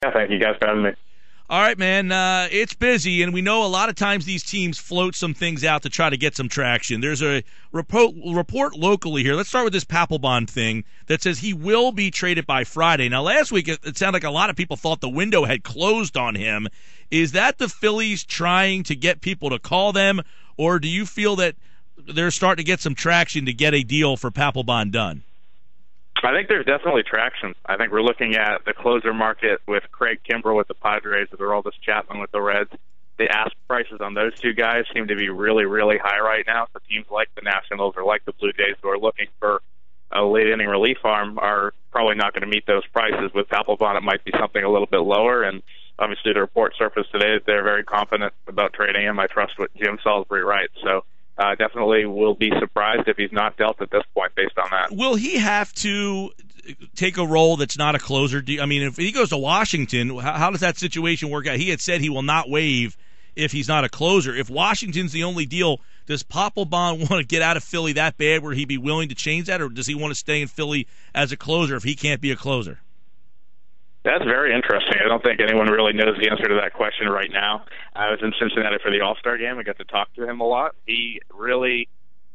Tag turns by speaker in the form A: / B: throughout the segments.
A: Yeah, thank you guys for having me.
B: All right, man. It's busy, and we know a lot of times these teams float some things out to try to get some traction. There's a report locally here. Let's start with this Papelbon thing that says he will be traded by Friday. Now, last week it sounded like a lot of people thought the window had closed on him. Is that the Phillies trying to get people to call them, or do you feel that they're starting to get some traction to get a deal for Papelbon done?
A: I think there's definitely traction. I think we're looking at the closer market with Craig Kimbrell with the Padres, with Aroldis Chapman with the Reds. The ask prices on those two guys seem to be really, really high right now. So teams like the Nationals or like the Blue Jays who are looking for a late-inning relief arm are probably not going to meet those prices. With Papelbon, it might be something a little bit lower. And obviously the report surfaced today that they're very confident about trading him. I trust what Jim Salisbury writes. So definitely will be surprised if he's not dealt at this point based on that.
B: Will he have to take a role that's not a closer? I mean, if he goes to Washington, how does that situation work out? He had said he will not waive if he's not a closer. If Washington's the only deal, does Papelbon want to get out of Philly that bad where he'd be willing to change that, or does he want to stay in Philly as a closer if he can't be a closer?
A: That's very interesting. I don't think anyone really knows the answer to that question right now. I was in Cincinnati for the All-Star game. I got to talk to him a lot. He really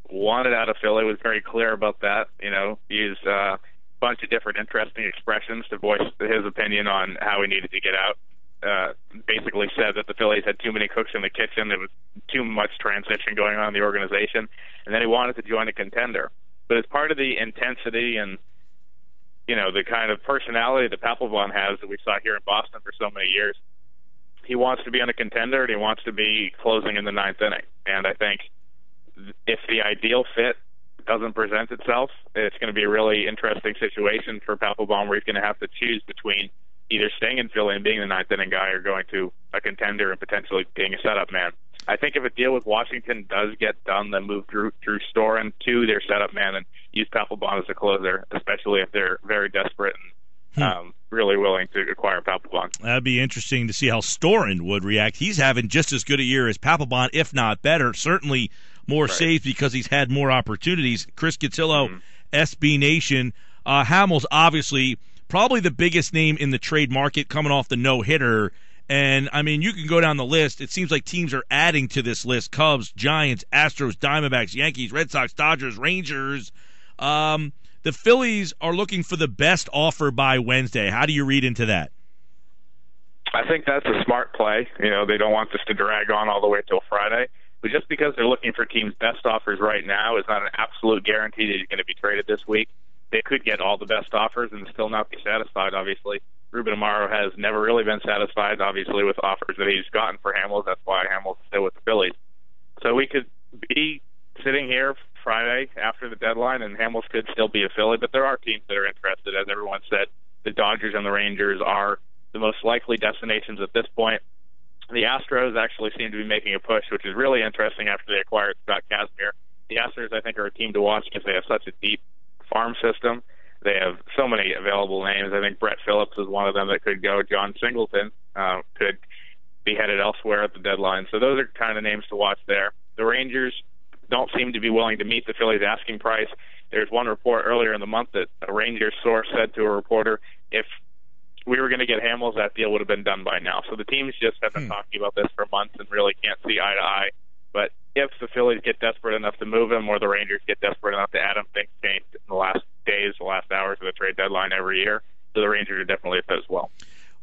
A: wanted out of Philly, was very clear about that. You know, he used a bunch of different interesting expressions to voice his opinion on how he needed to get out. Basically said that the Phillies had too many cooks in the kitchen. There was too much transition going on in the organization. And then he wanted to join a contender. But as part of the intensity and the kind of personality that Papelbon has that we saw here in Boston for so many years, he wants to be on a contender and he wants to be closing in the ninth inning. And I think if the ideal fit doesn't present itself, it's going to be a really interesting situation for Papelbon where he's going to have to choose between either staying in Philly and being the ninth inning guy or going to a contender and potentially being a setup man. I think if a deal with Washington does get done, then move Drew Storen to their setup man and use Papelbon as a closer, especially if they're very desperate and really willing to acquire Papelbon.
B: That'd be interesting to see how Storen would react. He's having just as good a year as Papelbon, if not better. Certainly more saves because he's had more opportunities. Chris Cotillo, SB Nation. Hamels, obviously, probably the biggest name in the trade market coming off the no-hitter. And, I mean, you can go down the list. It seems like teams are adding to this list. Cubs, Giants, Astros, Diamondbacks, Yankees, Red Sox, Dodgers, Rangers. The Phillies are looking for the best offer by Wednesday. How do you read into that?
A: I think that's a smart play. They don't want this to drag on all the way till Friday. But just because they're looking for teams' best offers right now is not an absolute guarantee that he's going to be traded this week. They could get all the best offers and still not be satisfied, obviously. Ruben Amaro has never really been satisfied, obviously, with offers that he's gotten for Hamels. That's why Hamels is still with the Phillies. So we could be sitting here Friday after the deadline, and Hamels could still be a Philly, but there are teams that are interested. As everyone said, the Dodgers and the Rangers are the most likely destinations at this point. The Astros actually seem to be making a push, which is really interesting after they acquired Scott Kazmir. The Astros, I think, are a team to watch because they have such a deep farm system. They have so many available names. I think Brett Phillips is one of them that could go. John Singleton could be headed elsewhere at the deadline. So those are kind of names to watch there. The Rangers don't seem to be willing to meet the Phillies' asking price. There's one report earlier in the month that a Rangers source said to a reporter, if we were going to get Hamels, that deal would have been done by now. So the teams just have been talking about this for months and really can't see eye to eye. But if the Phillies get desperate enough to move him or the Rangers get desperate enough to add him, things change in the last days, the last hours of the trade deadline every year. So the Rangers are definitely a fit as well.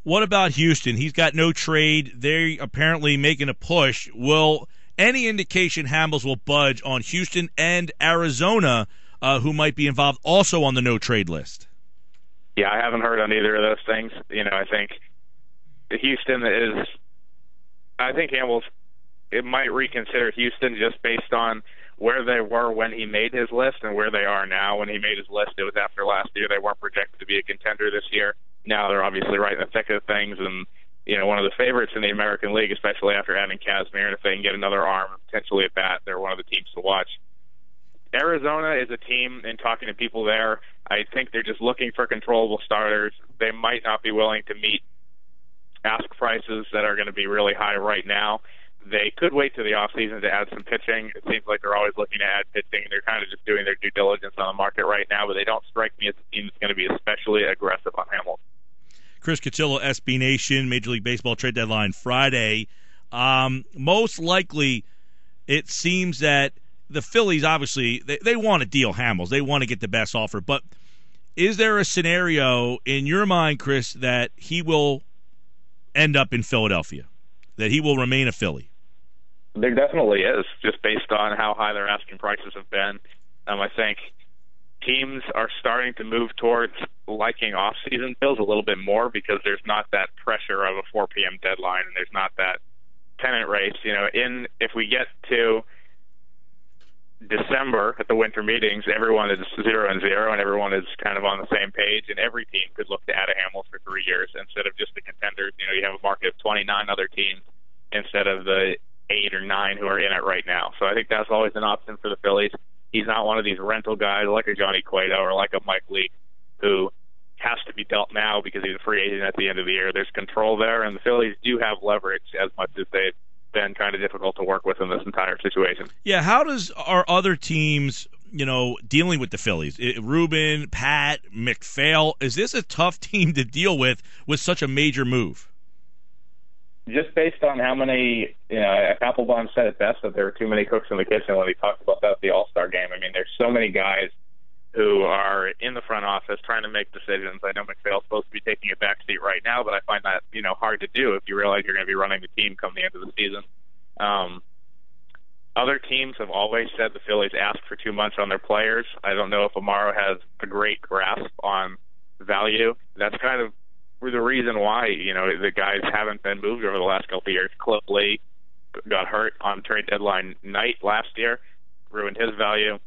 B: What about Houston? He's got no trade. They're apparently making a push. Will any indication Hamels will budge on Houston and Arizona, who might be involved also on the no-trade list?
A: Yeah, I haven't heard on either of those things. I think Houston is – I think Hamels – it might reconsider Houston just based on where they were when he made his list and where they are now. When he made his list, it was after last year. They weren't projected to be a contender this year. Now they're obviously right in the thick of things and, one of the favorites in the American League, especially after adding Kazmir. And if they can get another arm potentially at bat, they're one of the teams to watch. Arizona is a team, and talking to people there, I think they're just looking for controllable starters. They might not be willing to meet ask prices that are going to be really high right now. They could wait to the offseason to add some pitching. It seems like they're always looking to add pitching. They're kind of just doing their due diligence on the market right now, but they don't strike me as a team that's going to be especially aggressive on Hamels.
B: Chris Cotillo, SB Nation, Major League Baseball trade deadline Friday. Most likely, it seems that the Phillies, obviously, they want to deal Hamels. They want to get the best offer. But is there a scenario in your mind, Chris, that he will end up in Philadelphia, that he will remain a Philly?
A: There definitely is, just based on how high their asking prices have been. I think teams are starting to move towards liking off-season deals a little bit more because there's not that pressure of a 4 p.m. deadline and there's not that pennant race. If we get to December at the winter meetings, everyone is 0-0 and everyone is kind of on the same page, and every team could look to add a Hamels for 3 years instead of just the contenders. You have a market of 29 other teams instead of the 8 or 9 who are in it right now. So I think that's always an option for the Phillies. He's not one of these rental guys like a Johnny Cueto or like a Mike Leake who has to be dealt now because he's a free agent at the end of the year. There's control there, and the Phillies do have leverage as much as they've been kind of difficult to work with in this entire situation.
B: Yeah, how are other teams, dealing with the Phillies? Ruben, Pat, McPhail, is this a tough team to deal with such a major move?
A: Just based on how many, Applebaum said it best that there were too many cooks in the kitchen when he talked about that at the All-Star game. I mean, there's so many guys who are in the front office trying to make decisions. I know McPhail's supposed to be taking a back seat right now, but I find that, hard to do if you realize you're going to be running the team come the end of the season. Other teams have always said the Phillies ask for 2 months on their players. I don't know if Amaro has a great grasp on value. That's kind of the reason why, the guys haven't been moved over the last couple of years. Cliff Lee got hurt on trade deadline night last year, ruined his value.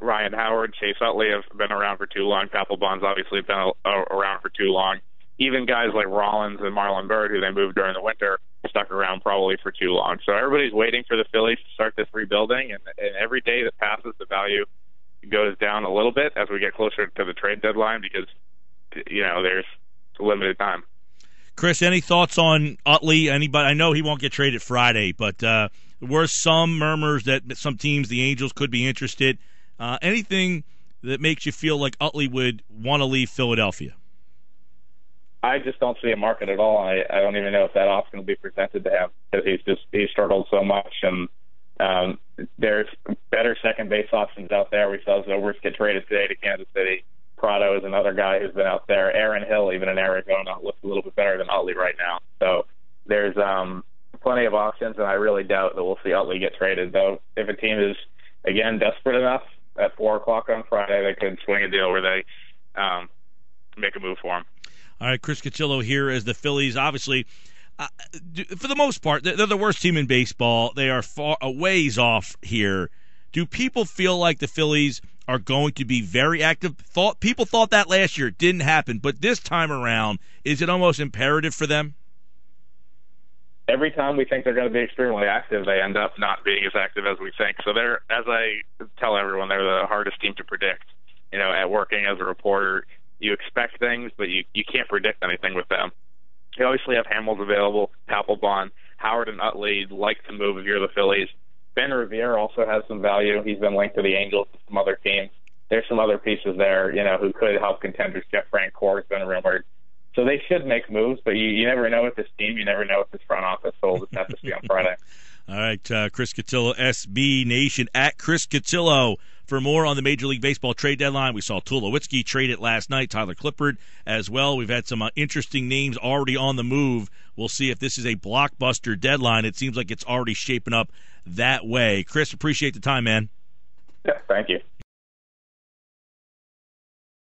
A: Ryan Howard, Chase Utley have been around for too long. Papelbon's obviously been around for too long. Even guys like Rollins and Marlon Byrd, who they moved during the winter, stuck around probably for too long. So everybody's waiting for the Phillies to start this rebuilding, and every day that passes, the value goes down a little bit as we get closer to the trade deadline because, there's limited time.
B: Chris, any thoughts on Utley? Anybody? I know he won't get traded Friday, but there were some murmurs that some teams, the Angels, could be interested. Anything that makes you feel like Utley would want to leave Philadelphia?
A: I just don't see a market at all. I don't even know if that option will be presented to him because he's struggled so much, and there's better second base options out there. We saw Zobrist get traded today to Kansas City. Prado is another guy who's been out there. Aaron Hill, even in Arizona, looks a little bit better than Utley right now. So there's plenty of options, and I really doubt that we'll see Utley get traded. Though, if a team is, again, desperate enough at 4 o'clock on Friday, they could swing a deal where they make a move for him.
B: All right, Chris Cotillo here as the Phillies. Obviously, for the most part, they're the worst team in baseball. They are far a ways off here. Do people feel like the Phillies are going to be very active? People thought that last year. It didn't happen. But this time around, is it almost imperative for them?
A: Every time we think they're going to be extremely active, they end up not being as active as we think. So they're, as I tell everyone, they're the hardest team to predict. At working as a reporter, you expect things, but you can't predict anything with them. You obviously have Hamels available, Papelbon, Howard and Utley like to move if you're the Phillies. Ben Revere also has some value. He's been linked to the Angels and some other teams. There's some other pieces there, who could help contenders. Jeff Francoeur has been rumored. So they should make moves, but you never know with this team. You never know with this front office, so we'll just have to see on Friday.
B: All right, Chris Cotillo, SB Nation, at Chris Cotillo. For more on the Major League Baseball trade deadline, we saw Tulowitzki traded last night, Tyler Clippard as well. We've had some interesting names already on the move. We'll see if this is a blockbuster deadline. It seems like it's already shaping up that way. Chris, appreciate the time, man.
A: Yeah, thank you.